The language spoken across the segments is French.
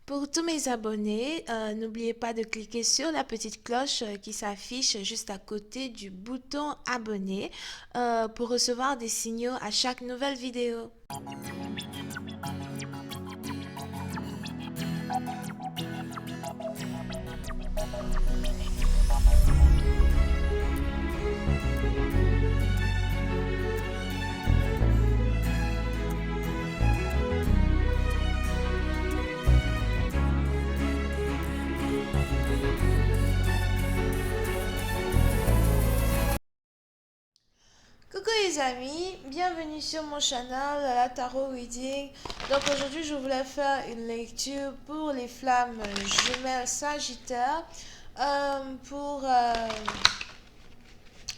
Pour tous mes abonnés, n'oubliez pas de cliquer sur la petite cloche qui s'affiche juste à côté du bouton abonner pour recevoir des signaux à chaque nouvelle vidéo. Coucou les amis, bienvenue sur mon channel la Tarot Reading. Donc aujourd'hui je voulais faire une lecture pour les flammes jumelles Sagittaire pour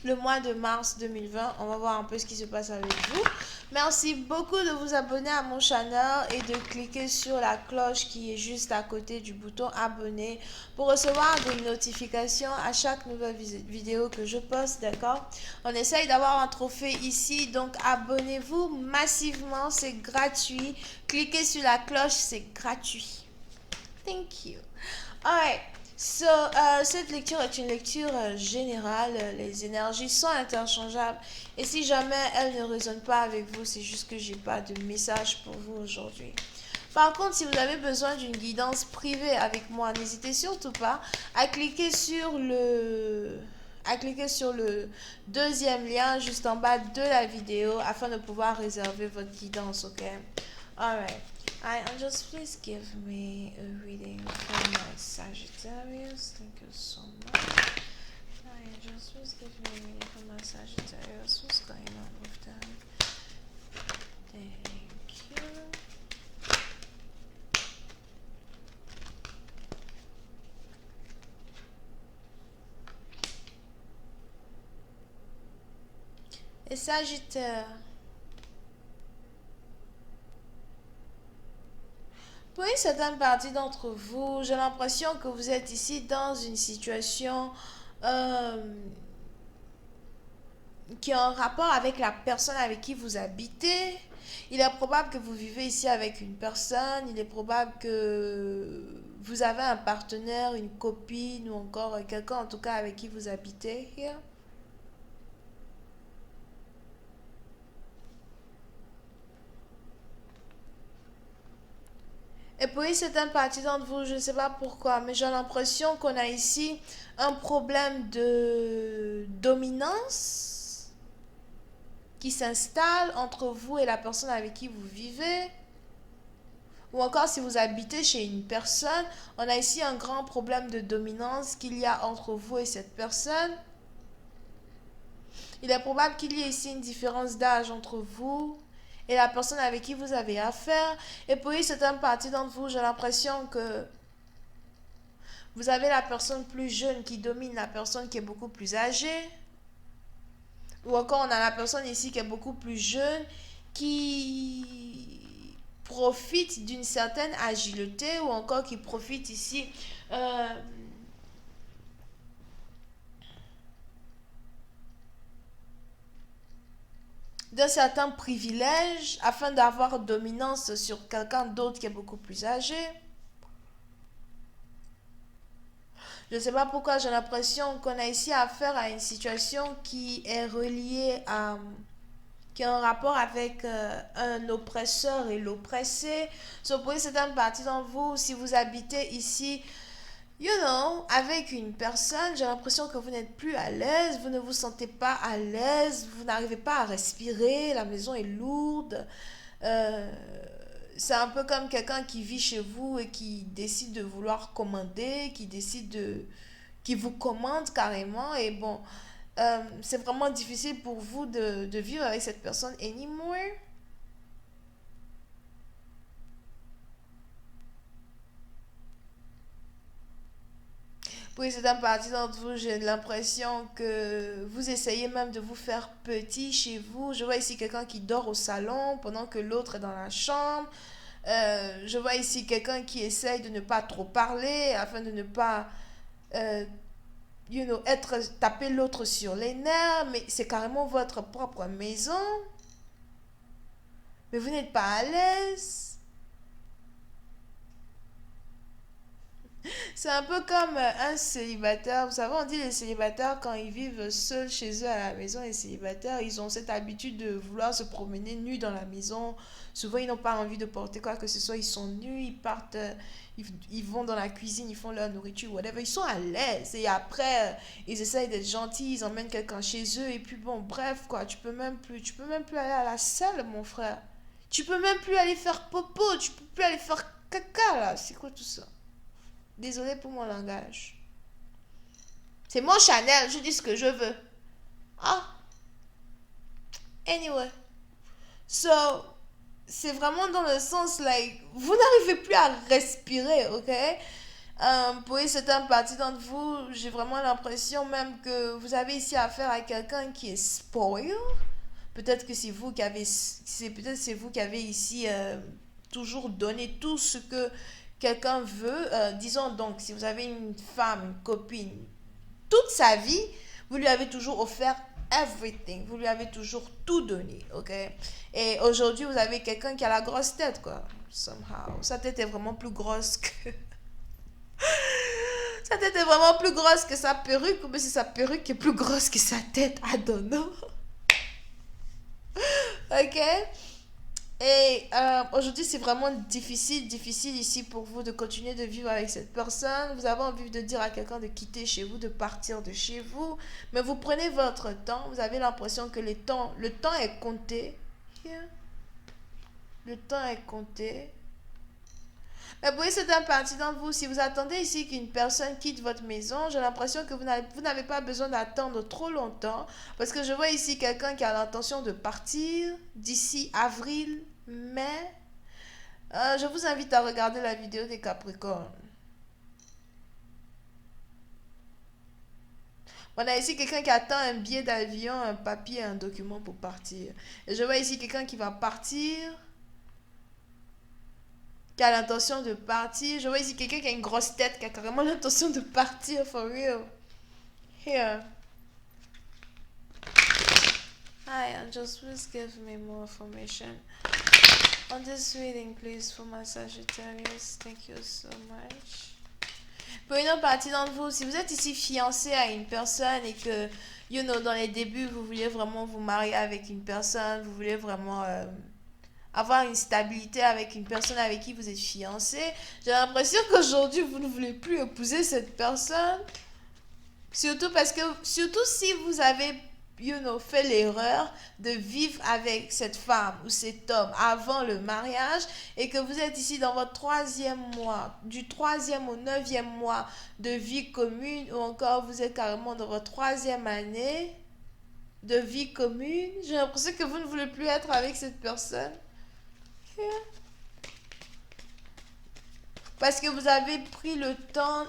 le mois de mars 2020. On va voir un peu ce qui se passe avec vous. Merci beaucoup de vous abonner à mon channel et de cliquer sur la cloche qui est juste à côté du bouton abonner pour recevoir des notifications à chaque nouvelle vidéo que je poste, d'accord? On essaye d'avoir un trophée ici, donc abonnez-vous massivement, c'est gratuit. Cliquez sur la cloche, c'est gratuit. Thank you. Alright. So, cette lecture est une lecture générale. Les énergies sont interchangeables. Et si jamais elles ne résonnent pas avec vous, c'est juste que j'ai pas de message pour vous aujourd'hui. Par contre, si vous avez besoin d'une guidance privée avec moi, n'hésitez surtout pas à cliquer sur le deuxième lien juste en bas de la vidéo afin de pouvoir réserver votre guidance, ok? Alright. Hi, Angels, please give me a reading for my Sagittarius. Thank you so much. Hi, Angels, please give me a reading for my Sagittarius. What's going on with them? Thank you. Les Sagittaires. Pour une certaine partie d'entre vous, j'ai l'impression que vous êtes ici dans une situation euh, qui a un rapport avec la personne avec qui vous habitez. Il est probable que vous vivez ici avec une personne. Il est probable que vous avez un partenaire, une copine ou encore quelqu'un en tout cas avec qui vous habitez. Here. Et pour une certaine partie d'entre vous, je ne sais pas pourquoi, mais j'ai l'impression qu'on a ici un problème de dominance qui s'installe entre vous et la personne avec qui vous vivez. Ou encore si vous habitez chez une personne, on a ici un grand problème de dominance qu'il y a entre vous et cette personne. Il est probable qu'il y ait ici une différence d'âge entre vous et la personne avec qui vous avez affaire. Et pour une certaine partie d'entre vous, j'ai l'impression que vous avez la personne plus jeune qui domine la personne qui est beaucoup plus âgée. Ou encore on a la personne ici qui est beaucoup plus jeune qui profite d'une certaine agilité ou encore qui profite ici euh, d'un certain privilège afin d'avoir dominance sur quelqu'un d'autre qui est beaucoup plus âgé. Je ne sais pas pourquoi j'ai l'impression qu'on a ici affaire à une situation qui est reliée à qui a un rapport avec un oppresseur et l'oppressé. So, pour une certaine partie d'entre vous, si vous habitez ici, avec une personne, j'ai l'impression que vous n'êtes plus à l'aise, vous ne vous sentez pas à l'aise, vous n'arrivez pas à respirer, la maison est lourde. Euh, c'est un peu comme quelqu'un qui vit chez vous et qui décide de vouloir commander, qui vous commande carrément. Et bon, c'est vraiment difficile pour vous de vivre avec cette personne anymore. Pour une certaine partie d'entre vous, j'ai l'impression que vous essayez même de vous faire petit chez vous. Je vois ici quelqu'un qui dort au salon pendant que l'autre est dans la chambre. Je vois ici quelqu'un qui essaye de ne pas trop parler afin de ne pas euh, taper l'autre sur les nerfs, mais c'est carrément votre propre maison. Mais vous n'êtes pas à l'aise. C'est un peu comme un célibataire. Vous savez, on dit les célibataires, quand ils vivent seuls chez eux à la maison, les célibataires, ils ont cette habitude de vouloir se promener nus dans la maison. Souvent, ils n'ont pas envie de porter quoi que ce soit. Ils sont nus, ils partent, ils vont dans la cuisine, ils font leur nourriture, whatever. Ils sont à l'aise. Et après, ils essayent d'être gentils, ils emmènent quelqu'un chez eux. Et puis bon, bref, quoi, tu peux même plus aller à la salle, mon frère. Tu peux même plus aller faire popo, tu peux plus aller faire caca, là. C'est quoi tout ça? Désolé pour mon langage. C'est mon Chanel, je dis ce que je veux. Ah, anyway. So, c'est vraiment dans le sens, like, vous n'arrivez plus à respirer, ok? Pour certains parties d'entre vous, j'ai vraiment l'impression même que vous avez ici affaire à quelqu'un qui est spoiled. Peut-être que c'est vous qui avez, peut-être c'est vous qui avez ici toujours donné tout ce que quelqu'un veut. Disons donc, si vous avez une femme, une copine, toute sa vie, vous lui avez toujours offert everything. Vous lui avez toujours tout donné, ok? Et aujourd'hui, vous avez quelqu'un qui a la grosse tête, quoi. Somehow. Sa tête est vraiment plus grosse que... Sa tête est vraiment plus grosse que sa perruque, ou bien c'est sa perruque qui est plus grosse que sa tête. I don't know. Ok? Et aujourd'hui, c'est vraiment difficile ici pour vous de continuer de vivre avec cette personne. Vous avez envie de dire à quelqu'un de quitter chez vous, de partir de chez vous. Mais vous prenez votre temps. Vous avez l'impression que le temps est compté. Yeah. Le temps est compté. Mais vous voyez, c'est un parti d'entre vous. Si vous attendez ici qu'une personne quitte votre maison, j'ai l'impression que vous n'avez pas besoin d'attendre trop longtemps. Parce que je vois ici quelqu'un qui a l'intention de partir d'ici avril, mai. Je vous invite à regarder la vidéo des Capricornes. On a ici quelqu'un qui attend un billet d'avion, un papier, un document pour partir. Et je vois ici quelqu'un qui va partir, qui a l'intention de partir. Je vois ici quelqu'un qui a une grosse tête, qui a carrément l'intention de partir, for real. Here. Hi, Angels, please give me more information on this reading, please, for my Sagittarius. Thank you so much. Pour une autre partie d'entre vous, si vous êtes ici fiancé à une personne et que, dans les débuts, vous voulez vraiment vous marier avec une personne, vous voulez vraiment avoir une stabilité avec une personne avec qui vous êtes fiancé, j'ai l'impression qu'aujourd'hui, vous ne voulez plus épouser cette personne. Surtout si vous avez fait l'erreur de vivre avec cette femme ou cet homme avant le mariage et que vous êtes ici dans votre 3e mois, du 3e au 9e mois de vie commune, ou encore vous êtes carrément dans votre 3e année de vie commune, j'ai l'impression que vous ne voulez plus être avec cette personne. Yeah. Parce que vous avez pris le temps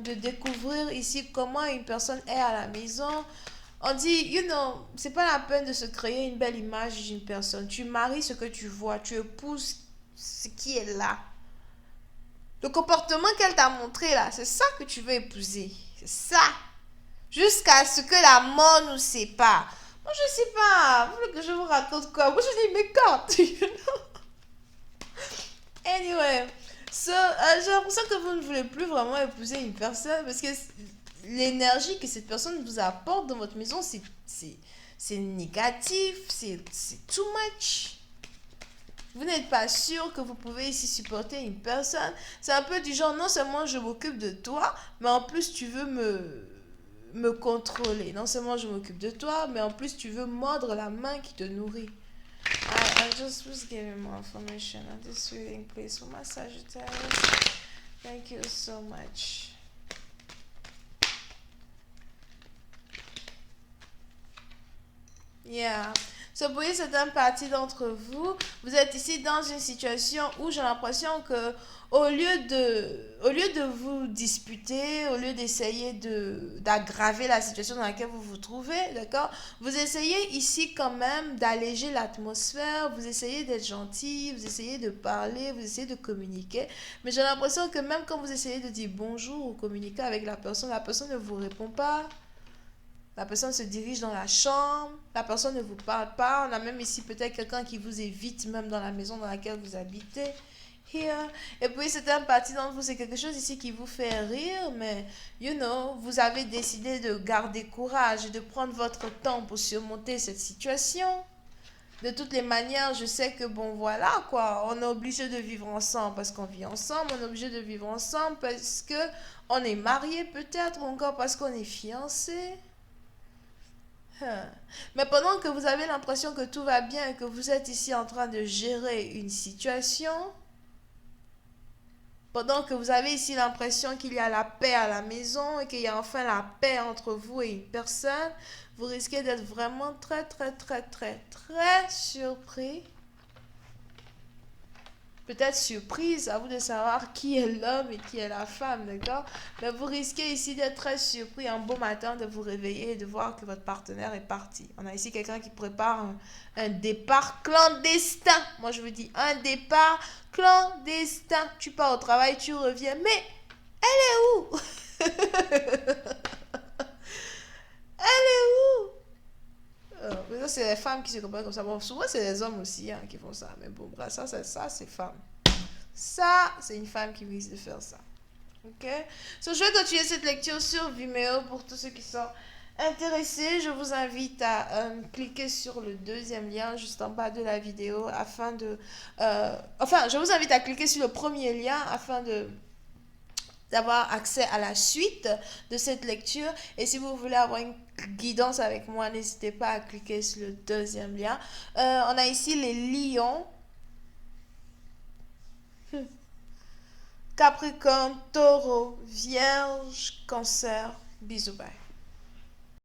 de découvrir ici comment une personne est à la maison. On dit, c'est pas la peine de se créer une belle image d'une personne. Tu maries ce que tu vois, tu épouses ce qui est là. Le comportement qu'elle t'a montré là, c'est ça que tu veux épouser. C'est ça. Jusqu'à ce que la mort nous sépare. Moi, je sais pas. Vous voulez que je vous raconte quoi? Moi, je dis mes cartes, Anyway. So, j'ai l'impression que vous ne voulez plus vraiment épouser une personne parce que l'énergie que cette personne vous apporte dans votre maison, c'est négatif, c'est too much. Vous n'êtes pas sûr que vous pouvez ici supporter une personne. C'est un peu du genre, non seulement je m'occupe de toi, mais en plus tu veux me contrôler. Non seulement je m'occupe de toi, mais en plus tu veux mordre la main qui te nourrit. I just was giving more information on this reading, please, for my Sagittarius. Thank you so much. Yeah. So, pour certaines parties d'entre vous, vous êtes ici dans une situation où j'ai l'impression que au lieu de vous disputer, au lieu d'essayer d'aggraver la situation dans laquelle vous vous trouvez, d'accord, vous essayez ici quand même d'alléger l'atmosphère, vous essayez d'être gentil, vous essayez de parler, vous essayez de communiquer, mais j'ai l'impression que même quand vous essayez de dire bonjour ou communiquer avec la personne ne vous répond pas. La personne se dirige dans la chambre, la personne ne vous parle pas. On a même ici peut-être quelqu'un qui vous évite même dans la maison dans laquelle vous habitez. here. Et puis, certaines parties d'entre vous, c'est quelque chose ici qui vous fait rire, mais, vous avez décidé de garder courage et de prendre votre temps pour surmonter cette situation. De toutes les manières, je sais que, bon, voilà, quoi, on est obligé de vivre ensemble parce qu'on vit ensemble, on est obligé de vivre ensemble parce que on est marié peut-être, ou encore parce qu'on est fiancé. Mais pendant que vous avez l'impression que tout va bien et que vous êtes ici en train de gérer une situation, pendant que vous avez ici l'impression qu'il y a la paix à la maison et qu'il y a enfin la paix entre vous et une personne, vous risquez d'être vraiment très, très, très, très, très surpris. Peut-être surprise, à vous de savoir qui est l'homme et qui est la femme, d'accord? Mais vous risquez ici d'être très surpris un beau matin de vous réveiller et de voir que votre partenaire est parti. On a ici quelqu'un qui prépare un départ clandestin. Moi, je vous dis, un départ clandestin. Tu pars au travail, tu reviens, mais elle est où? Elle est où? Mais ça, c'est les femmes qui se comportent comme ça. Bon, souvent, c'est les hommes aussi qui font ça. Mais bon, bref, ça, c'est femme. Ça, c'est une femme qui risque de faire ça. Ok? So, je vais continuer cette lecture sur Vimeo pour tous ceux qui sont intéressés. Je vous invite à cliquer sur le deuxième lien juste en bas de la vidéo afin de... enfin, je vous invite à cliquer sur le premier lien afin d'avoir accès à la suite de cette lecture. Et si vous voulez avoir une guidance avec moi, n'hésitez pas à cliquer sur le deuxième lien. On a ici les lions. Capricorne, Taureau, Vierge, Cancer. Bisous, bye.